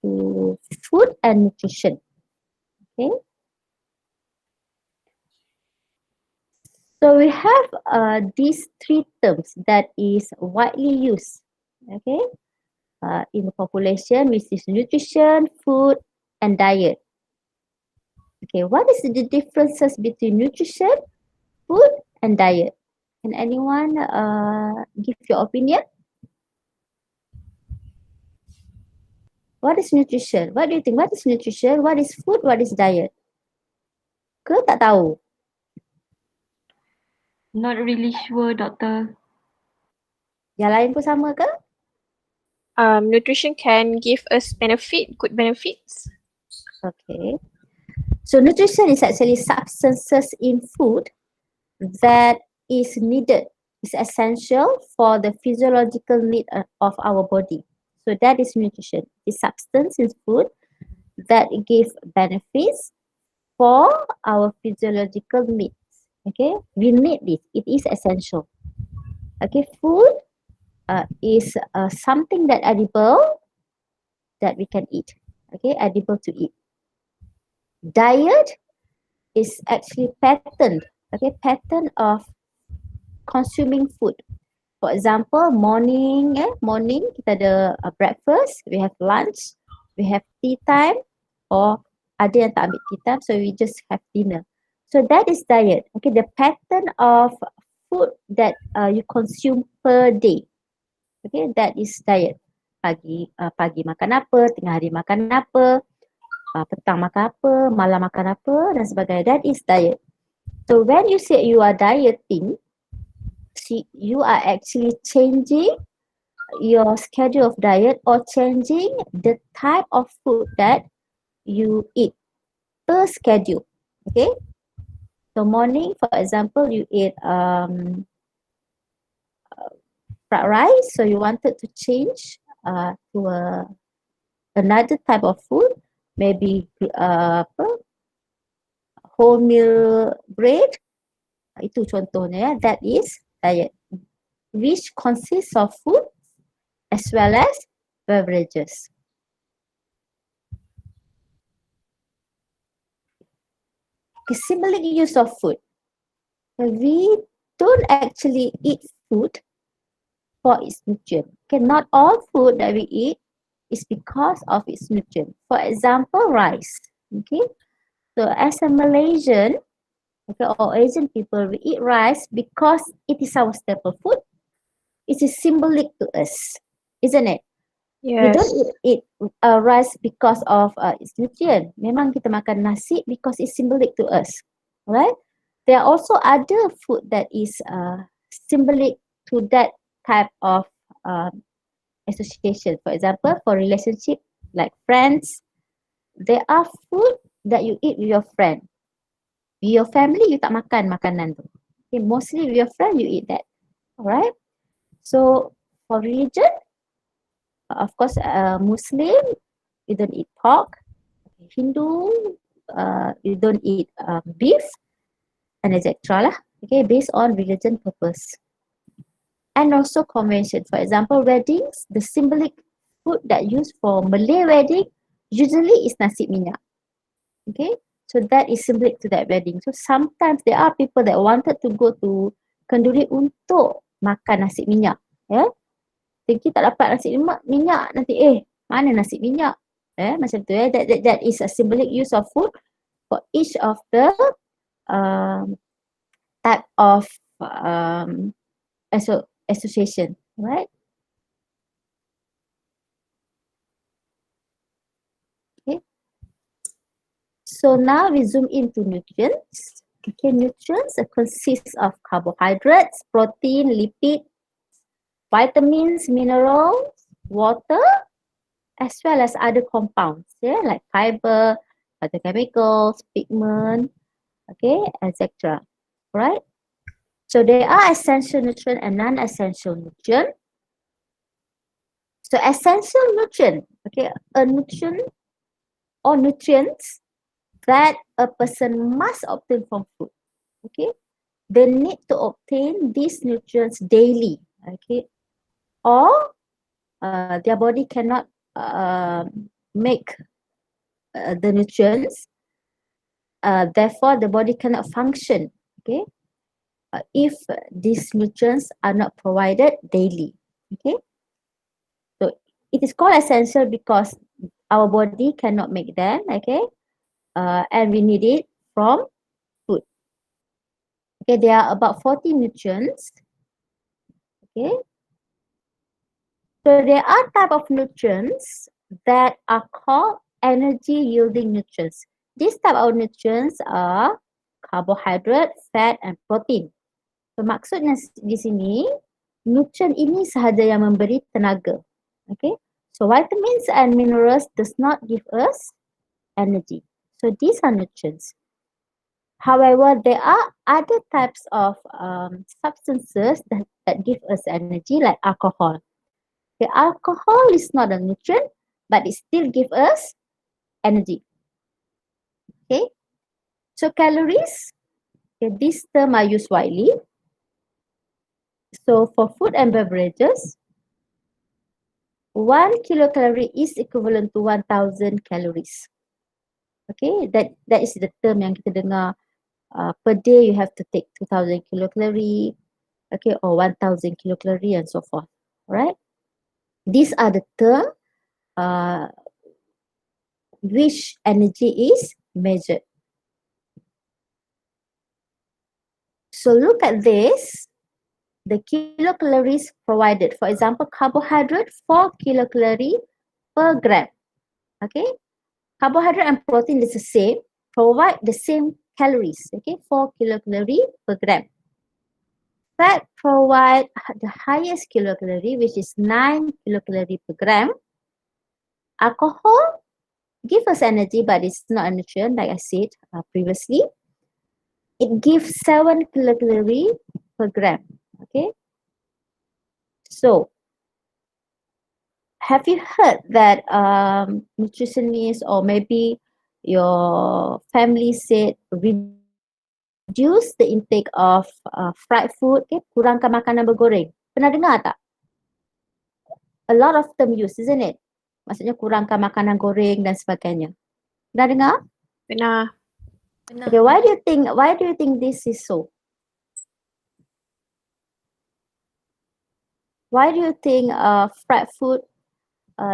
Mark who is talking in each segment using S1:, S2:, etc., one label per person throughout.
S1: to food and nutrition. Okay. So we have these three terms that is widely used, okay, in the population, which is nutrition, food, and diet. Okay, what is the differences between nutrition, food, and diet? Can anyone give your opinion? What is nutrition? What do you think? What is nutrition? What is food? What is diet? Ke tak tahu?
S2: Not really sure, doctor.
S1: Yang lain pun sama ke?
S3: Nutrition can give us good benefits.
S1: Okay. So nutrition is actually substances in food that is needed, is essential for the physiological need of our body. So that is nutrition. It's substance in food that give benefits for our physiological needs. Okay, we need this. It is essential. Okay, food is something that edible that we can eat. Okay, edible to eat. Diet is actually pattern. Okay, pattern of consuming food. For example, morning kita ada breakfast, we have lunch, we have tea time, or ada yang tak ambil tea time, so we just have dinner. So that is diet. Okay, the pattern of food that you consume per day. Okay, that is diet. Pagi makan apa, tengah hari makan apa, petang makan apa, malam makan apa dan sebagainya. That is diet. So when you say you are dieting, you are actually changing your schedule of diet or changing the type of food that you eat per schedule. Okay. So morning, for example, you eat fried rice, so you wanted to change to another type of food, maybe wholemeal bread. Itu contohnya, that is diet, which consists of food as well as beverages. The symbolic use of food. We don't actually eat food for its nutrient. Okay, not all food that we eat is because of its nutrient. For example, rice. Okay, so as a Malaysian, okay, or Asian people, we eat rice because it is our staple food. It is symbolic to us, isn't it?
S3: Yes.
S1: We don't eat rice because of its nutrient. Memang kita makan nasi because it's symbolic to us, right? There are also other food that is symbolic to that type of association. For example, for relationship like friends, there are food that you eat with your friend. With your family, you tak makan makanan tu. Okay, mostly with your friend, you eat that. Alright. So for religion, of course, Muslim, you don't eat pork. Hindu, you don't eat beef, and etc. lah. Okay, based on religion purpose. And also convention. For example, weddings, the symbolic food that used for Malay wedding usually is nasi minyak. Okay, so that is symbolic to that wedding. So sometimes there are people that wanted to go to kenduri untuk makan nasi minyak. Yeah, thinking tak dapat nasi minyak nanti mana nasi minyak? Macam tu that is a symbolic use of food for each of the type of association, right? Okay. So now we zoom into nutrients. Okay, nutrients consist of carbohydrates, protein, lipid, vitamins, minerals, water, as well as other compounds, like fiber, phytochemicals, pigment, okay, etc. Right? So there are essential nutrient and non-essential nutrient. So essential nutrient, okay, a nutrient or nutrients that a person must obtain from food. Okay, they need to obtain these nutrients daily. Okay, or their body cannot make the nutrients, therefore the body cannot function. Okay, if these nutrients are not provided daily. Okay, so it is called essential because our body cannot make them. Okay, and we need it from food. Okay, there are about 40 nutrients. Okay, so there are type of nutrients that are called energy yielding nutrients. These type of nutrients are carbohydrate, fat, and protein. So maksudnya di sini, nutrien ini sahaja yang memberi tenaga. Okay, so vitamins and minerals does not give us energy. So these are nutrients. However, there are other types of substances that give us energy, like alcohol. The alcohol is not a nutrient, but it still gives us energy. Okay, so calories, okay, this term are used widely. So for food and beverages, 1 kilocalorie is equivalent to 1,000 calories. Okay, that is the term yang kita dengar. Per day you have to take 2,000 kilocalorie, okay, or 1,000 kilocalorie and so forth. Alright, these are the term which energy is measured. So look at this, the kilocalories provided. For example, carbohydrate 4 kilocalorie per gram. Okay, carbohydrate and protein is the same, provide the same calories. Okay, 4 kilocalorie per gram. Fat provide the highest kilocalorie, which is 9 kilocalorie per gram. Alcohol give us energy, but it's not a nutrient, like I said previously. It gives 7 kilocalorie per gram. Okay, so have you heard that nutritionists or maybe your family said reduce the intake of fried food, okay? Kurangkan makanan bergoreng. Pernah dengar tak? A lot of them use, isn't it? Maksudnya kurangkan makanan goreng dan sebagainya. Pernah dengar?
S3: Pernah.
S1: Okay, why do you think this is so? Why do you think fried food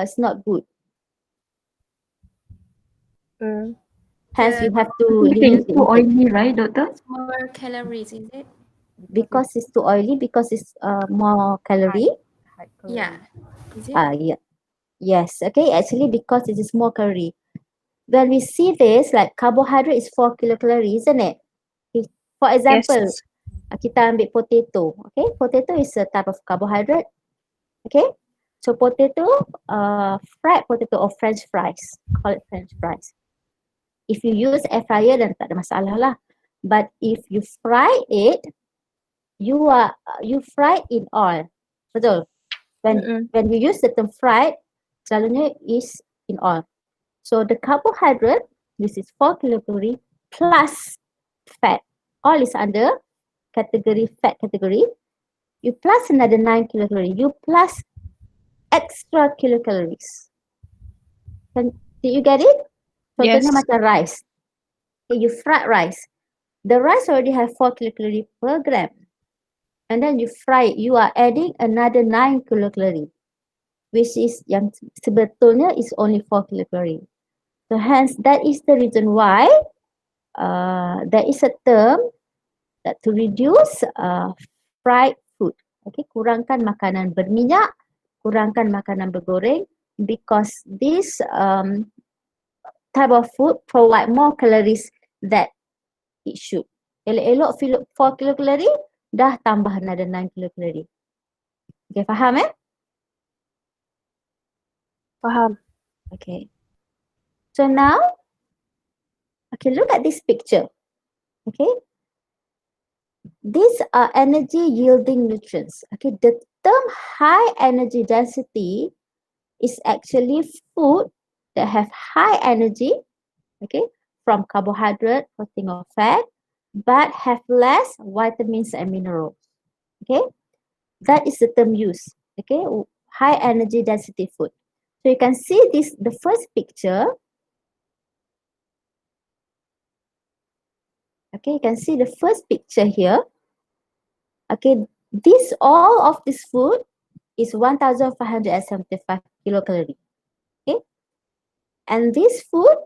S1: is not good? Hence, we have to
S2: It's
S1: reduce the
S2: too
S1: intake.
S2: oily, right, doctor?
S4: More calories, is it?
S1: Because it's too oily, because it's more calorie.
S4: Yeah. Is it?
S1: Yeah. Yes, okay, actually because it is more calorie. When we see this, like carbohydrate is 4 kilocalories, isn't it? Okay. For example,
S3: Yes.
S1: kita ambil potato. Okay, potato is a type of carbohydrate. Okay, so potato, fried potato or French fries, call it French fries. If you use air fryer, then tak ada masalah lah. But if you fry it, you fry in oil. Betul? When you use the term fried, selalunya is in oil. So the carbohydrate, this is 4 kilocalorie plus fat. All is under category fat category. You plus another 9 kilocalorie. You plus extra kilocalories. Did you get it? Contohnya
S3: Yes.
S1: macam rice. Okay, you fried rice. The rice already have 4 kilocalorie per gram. And then you fry it. You are adding another 9 kilocalorie, which is yang sebetulnya is only 4 kilocalorie. So hence that is the reason why there is a term that to reduce fried food. Okay, kurangkan makanan berminyak, kurangkan makanan bergoreng, because this type of food provide more calories that it should. Elok-elok 4 kilocalorie, dah tambah another 9 kilocalorie. Okay, faham
S3: Faham.
S1: Okay. So now, okay, look at this picture. Okay. These are energy yielding nutrients. Okay, the term high energy density is actually food that have high energy, okay, from carbohydrate, protein or fat, but have less vitamins and minerals. Okay, that is the term used. Okay, high energy density food. So you can see this, the first picture. Okay, you can see the first picture here. Okay, this all of this food is 1,575 kilocalorie. Okay, and this food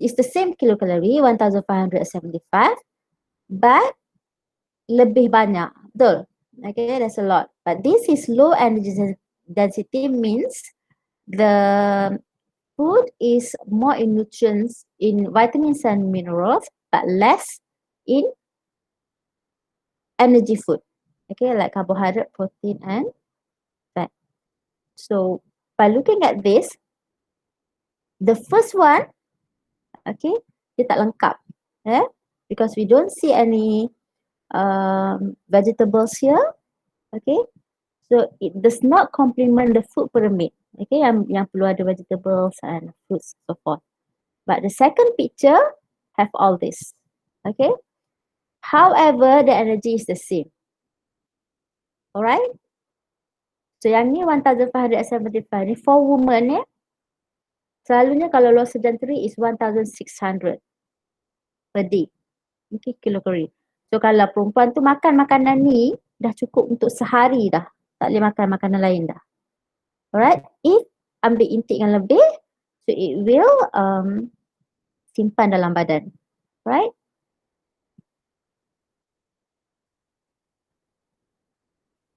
S1: is the same kilocalorie, 1,575, but lebih banyak. Betul. Okay, that's a lot. But this is low energy density, means the food is more in nutrients, in vitamins and minerals, but less in energy food. Okay, like carbohydrate, protein, and fat. So by looking at this, the first one, okay, dia tak lengkap. Because we don't see any vegetables here. Okay, so it does not complement the food pyramid. Okay, yang perlu ada vegetables and fruits, so forth. But the second picture have all this. Okay, however, the energy is the same. Alright. So yang ni 1,575 ni for women ya. Selalunya kalau low sedentary is 1,600 per day. Okay, kilocalorie. So kalau perempuan tu makan makanan ni dah cukup untuk sehari dah. Tak boleh makan makanan lain dah. Alright. If ambil intake yang lebih, so it will simpan dalam badan. Right?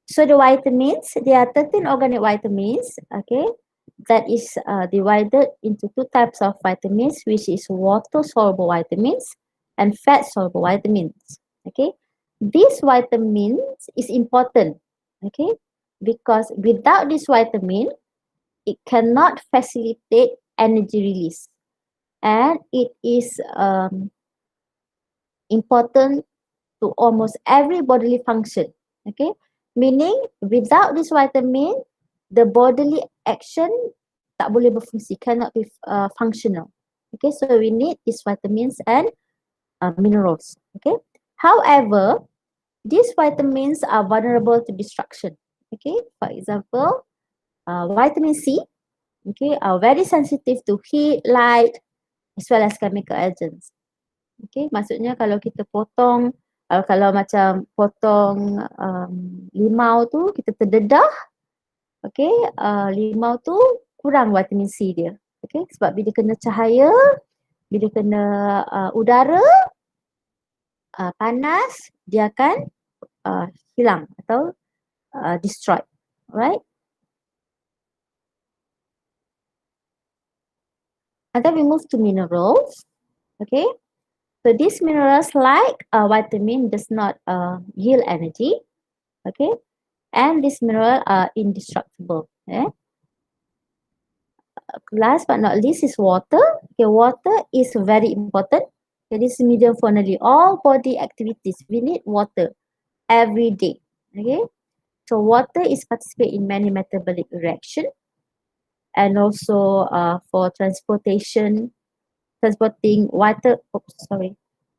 S1: So the vitamins, there are 13 organic vitamins, okay, that is divided into two types of vitamins, which is water-soluble vitamins and fat-soluble vitamins, okay. These vitamins is important, okay, because without this vitamin, it cannot facilitate energy release, and it is important to almost every bodily function, okay. Meaning, without this vitamin, the bodily action tak boleh berfungsi, cannot be functional. Okay, so we need these vitamins and minerals. Okay, however, these vitamins are vulnerable to destruction. Okay, for example, vitamin C, okay, are very sensitive to heat, light, as well as chemical agents. Okay, maksudnya kalau kita potong, kalau macam potong limau tu, kita terdedah, okay, limau tu kurang vitamin C dia. Okay, sebab bila kena cahaya, bila kena udara, panas, dia akan hilang atau destroyed. Alright. And then we move to minerals. Okay. So these minerals, like vitamin, does not yield energy. Okay. And these minerals are indestructible. Last but not least is water. Okay, water is very important. Okay, this is medium for nearly all body activities. We need water every day. Okay, so water is participate in many metabolic reaction, and also for transporting water.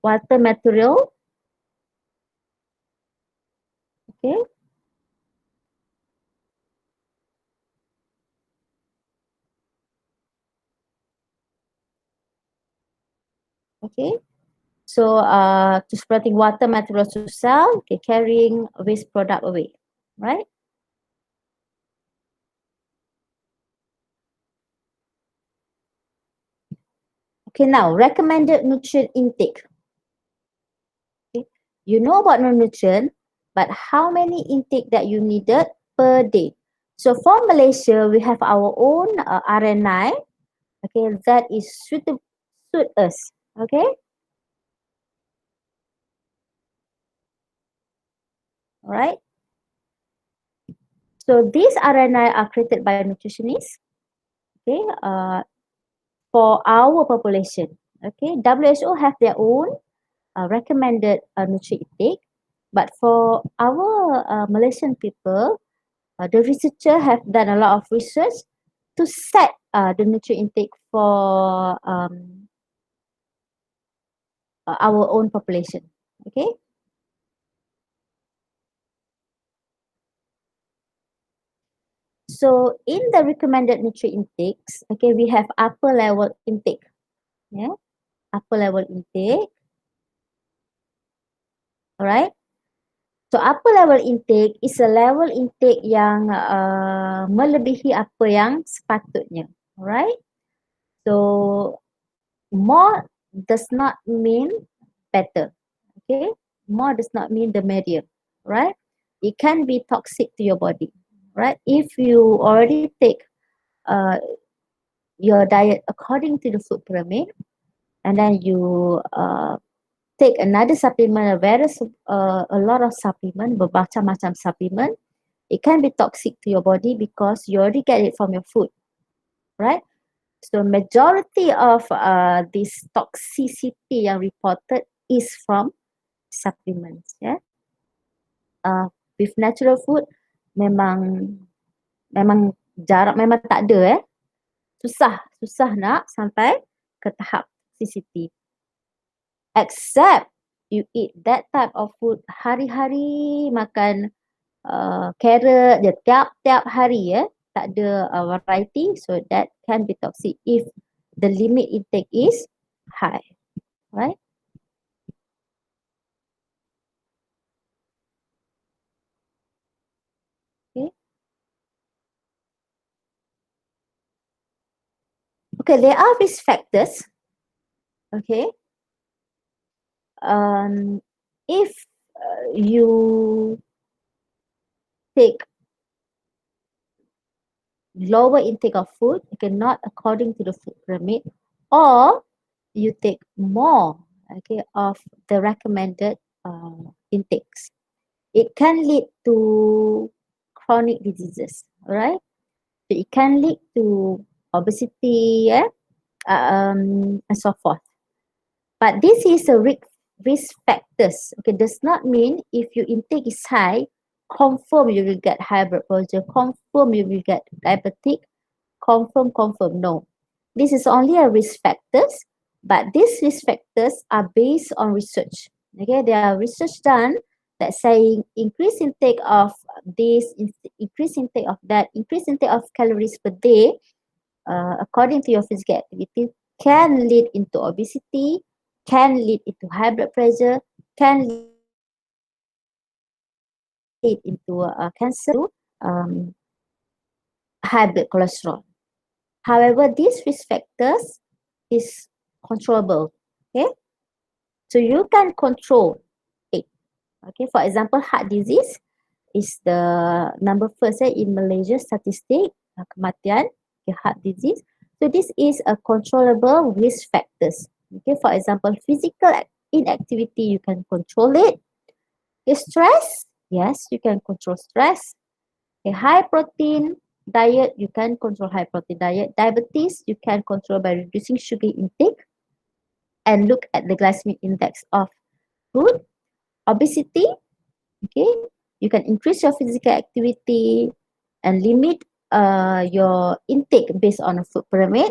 S1: Water material. Okay. Okay, so to spreading water materials to cell, okay, carrying waste product away, right? Okay, now recommended nutrient intake. Okay, you know about nutrition, but how many intake that you needed per day? So for Malaysia, we have our own RNI, okay, that is suit us, okay? Alright. So these RNI are created by nutritionists, okay, for our population. Okay, WHO have their own recommended nutrient intake, but for our Malaysian people, the researcher have done a lot of research to set the nutrient intake for our own population. Okay. So in the recommended nutrient intakes, okay, we have upper level intake. Yeah, upper level intake. Alright. So upper level intake is a level intake yang melebihi apa yang sepatutnya. Alright. So more does not mean better. Okay. More does not mean the medium. Right. It can be toxic to your body. Right. If you already take your diet according to the food pyramid, and then you take another supplement, a lot of supplement, bermacam-macam supplement, it can be toxic to your body because you already get it from your food, right? So majority of this toxicity yang reported is from supplements, yeah. With natural food, memang memang tak ada susah nak sampai ke tahap toxicity. Except you eat that type of food hari-hari, makan carrot je tiap-tiap hari ya, tak ada variety, so that can be toxic if the limit intake is high, right? Okay. Okay, there are risk factors. Okay. If you take lower intake of food, okay, not according to the food pyramid, or you take more, okay, of the recommended intakes, it can lead to chronic diseases, right? So it can lead to obesity, yeah, and so forth. But this is a risk factors. Okay, does not mean if your intake is high, confirm you will get high blood pressure, confirm you will get diabetic, confirm. No, this is only a risk factors, but these risk factors are based on research. Okay, there are research done that saying increase intake of this, increase intake of that, increase intake of calories per day, according to your physical activity, can lead into obesity, can lead into high blood pressure, can lead into cancer, high blood cholesterol. However, these risk factors is controllable. Okay, so you can control it. Okay, for example, heart disease is the number first in Malaysia statistic kematian, okay, heart disease. So this is a controllable risk factors. Okay, for example, physical inactivity, you can control it. Okay, stress, yes, you can control stress. Okay, high protein diet, you can control high protein diet. Diabetes, you can control by reducing sugar intake and look at the glycemic index of food. Obesity, okay, you can increase your physical activity and limit your intake based on a food pyramid.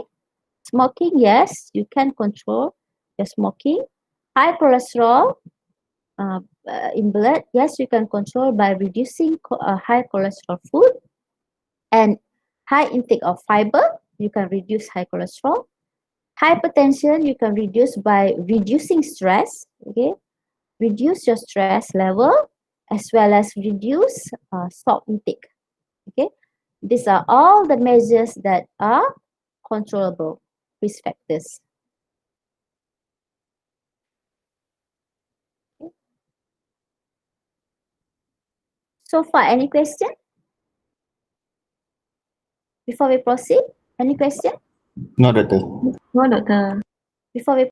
S1: Smoking, yes, you can control your smoking. High cholesterol in blood, yes, you can control by reducing high cholesterol food. And high intake of fiber, you can reduce high cholesterol. Hypertension, you can reduce by reducing stress, okay? Reduce your stress level as well as reduce salt intake, okay? These are all the measures that are controllable risk factors. Okay. So far, any question? Before we proceed, any question?
S5: No, doctor.
S2: No, doctor.
S1: Before we